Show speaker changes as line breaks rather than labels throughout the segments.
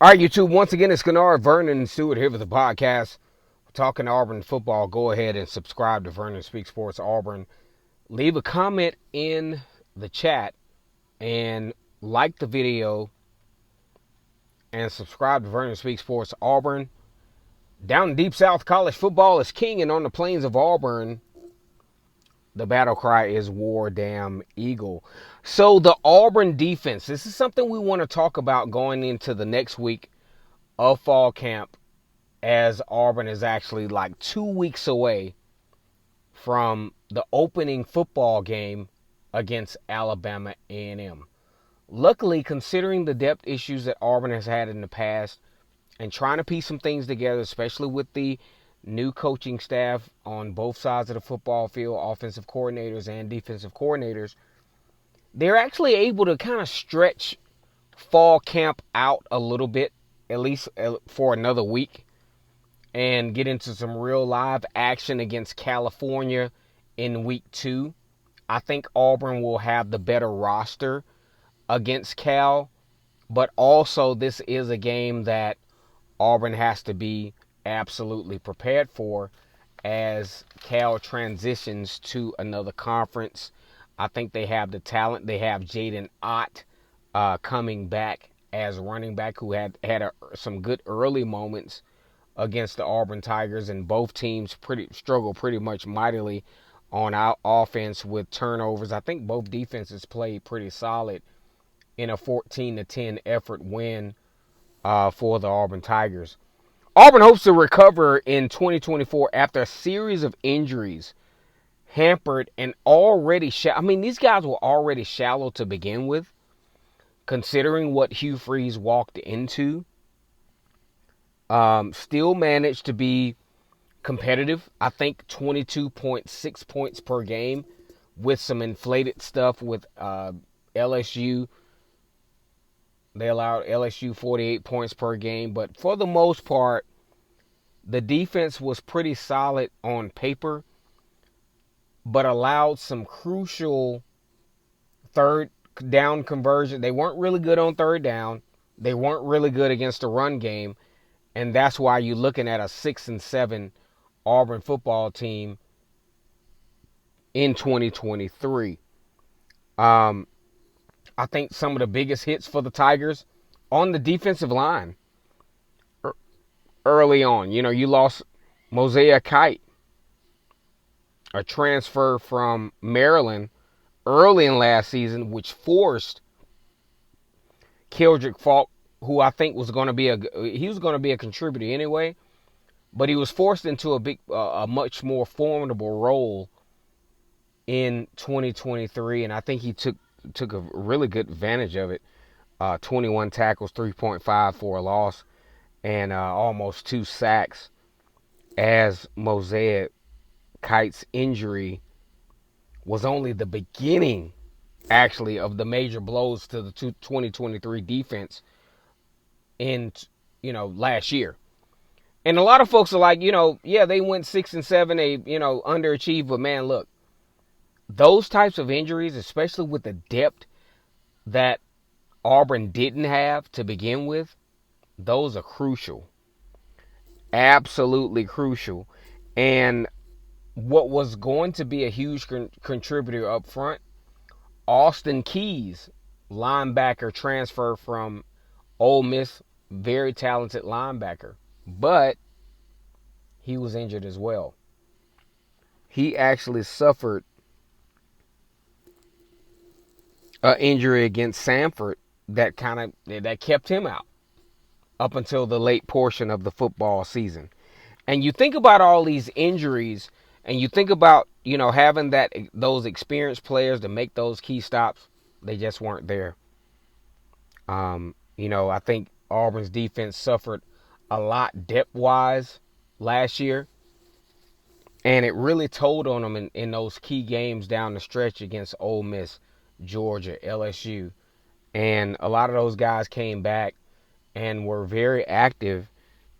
All right, YouTube. Once again, it's Kennard, Vernon, and Stewart here with the podcast. We're talking Auburn football. Go ahead and subscribe to Vernon Speaks Sports Auburn. Leave a comment in the chat and like the video and subscribe to Vernon Speaks Sports Auburn. Down in Deep South, college football is king, and on the plains of Auburn, the battle cry is War Damn Eagle. So the Auburn defense, this is something we want to talk about going into the next week of fall camp, as Auburn is actually like 2 weeks away from the opening football game against Alabama A&M. Luckily, considering the depth issues that Auburn has had in the past and trying to piece some things together, especially with the new coaching staff on both sides of the football field, offensive coordinators and defensive coordinators, they're actually able to kind of stretch fall camp out a little bit, at least for another week, and get into some real live action against California in week 2. I think Auburn will have the better roster against Cal, but also this is a game that Auburn has to be absolutely prepared for as Cal transitions to another conference. I think they have the talent. They have Jaden Ott coming back as running back, who had some good early moments against the Auburn Tigers, and both teams struggle pretty much mightily on our offense with turnovers. I think both defenses played pretty solid in a 14-10 effort win for the Auburn Tigers. Auburn hopes to recover in 2024 after a series of injuries hampered and already these guys were already shallow to begin with, considering what Hugh Freeze walked into. Still managed to be competitive. I think 22.6 points per game with some inflated stuff with LSU. They allowed LSU 48 points per game, but for the most part, the defense was pretty solid on paper, but allowed some crucial third down conversion. They weren't really good on third down. They weren't really good against the run game, and that's why you're looking at a 6-7 Auburn football team in 2023. I think some of the biggest hits for the Tigers on the defensive line early on. You lost Mosiah Kite, a transfer from Maryland early in last season, which forced Keldrick Falk, who I think was going to be a contributor anyway, but he was forced into a much more formidable role in 2023, and I think he took a really good advantage of it. 21 tackles, 3.5 for a loss, and almost 2 sacks, as Mosiah Kite's injury was only the beginning, actually, of the major blows to the 2023 defense in last year. And a lot of folks are like, yeah, they went 6-7, they underachieved, but man, look, those types of injuries, especially with the depth that Auburn didn't have to begin with, those are crucial. Absolutely crucial. And what was going to be a huge contributor up front, Austin Keys, linebacker transfer from Ole Miss, very talented linebacker, but he was injured as well. He actually suffered an injury against Samford that kept him out up until the late portion of the football season. And you think about all these injuries, and you think about having those experienced players to make those key stops. They just weren't there. I think Auburn's defense suffered a lot depth-wise last year, and it really told on them in those key games down the stretch against Ole Miss, Georgia, LSU. And a lot of those guys came back and were very active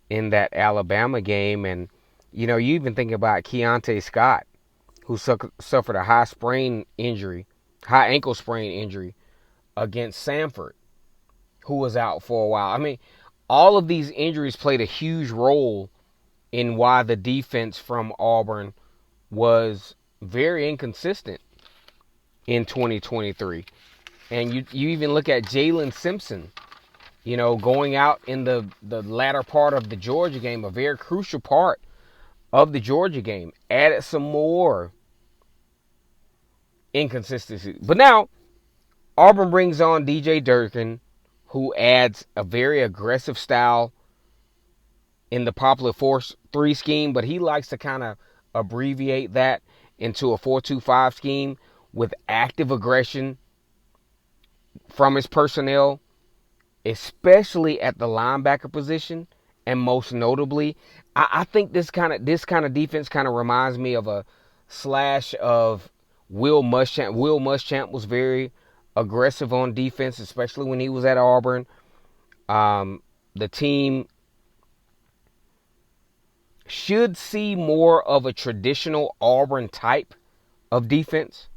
in that Alabama game. And, you even think about Keontae Scott, who suffered a high ankle sprain injury against Samford, who was out for a while. all of these injuries played a huge role in why the defense from Auburn was very inconsistent in 2023. And you even look at Jalen Simpson, going out in the latter part of the Georgia game, a very crucial part of the Georgia game, added some more inconsistency. But now, Auburn brings on DJ Durkin, who adds a very aggressive style in the popular 4-3 scheme, but he likes to kind of abbreviate that into a 4-2-5 scheme with active aggression from his personnel, especially at the linebacker position, and most notably, I think this kind of defense kind of reminds me of a slash of Will Muschamp. Will Muschamp was very aggressive on defense, especially when he was at Auburn. The team should see more of a traditional Auburn type of defense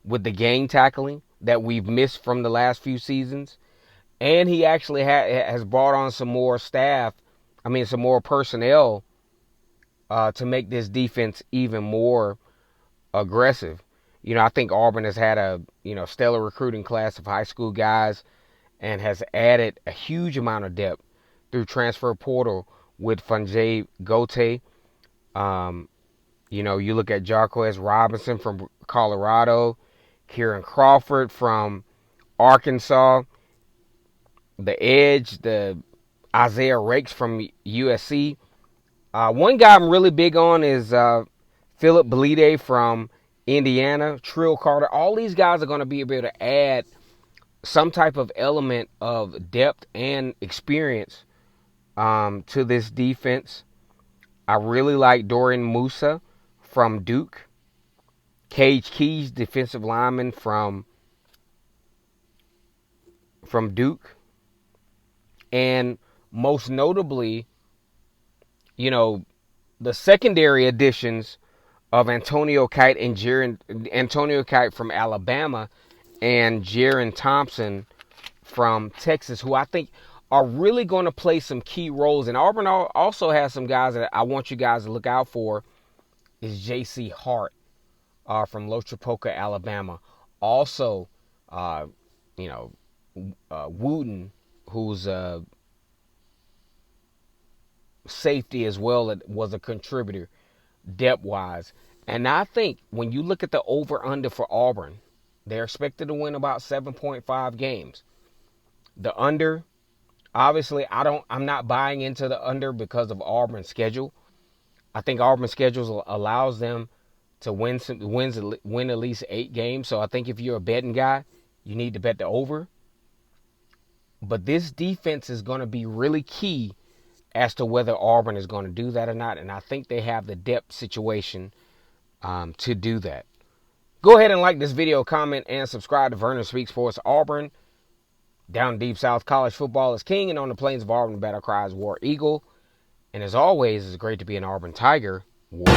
with the gang tackling that we've missed from the last few seasons. And he actually has brought on some more some more personnel to make this defense even more aggressive. I think Auburn has had a stellar recruiting class of high school guys and has added a huge amount of depth through transfer portal with Funjae Gote. You look at Jarquez Robinson from Colorado, Kieran Crawford from Arkansas, the edge, the Isaiah Rakes from USC. One guy I'm really big on is Philip Belide from Indiana, Trill Carter. All these guys are going to be able to add some type of element of depth and experience to this defense. I really like Dorian Musa from Duke. Cage Keys, defensive lineman from Duke. And most notably, the secondary additions of Antonio Kite from Alabama and Jaron Thompson from Texas, who I think are really going to play some key roles. And Auburn also has some guys that I want you guys to look out for. Is J.C. Hart from Lochapoka, Alabama. Also, Wooten, who's a safety as well, that was a contributor depth-wise. And I think when you look at the over-under for Auburn, they're expected to win about 7.5 games. The under, obviously, I'm not buying into the under because of Auburn's schedule. I think Auburn's schedule allows them to win at least 8 games. So I think if you're a betting guy, you need to bet the over. But this defense is going to be really key as to whether Auburn is going to do that or not. And I think they have the depth situation to do that. Go ahead and like this video, comment, and subscribe to Vernon Speaks Sports Auburn. Down deep south, college football is king, and on the plains of Auburn, the battle cries War Eagle. And as always, it's great to be an Auburn Tiger. War.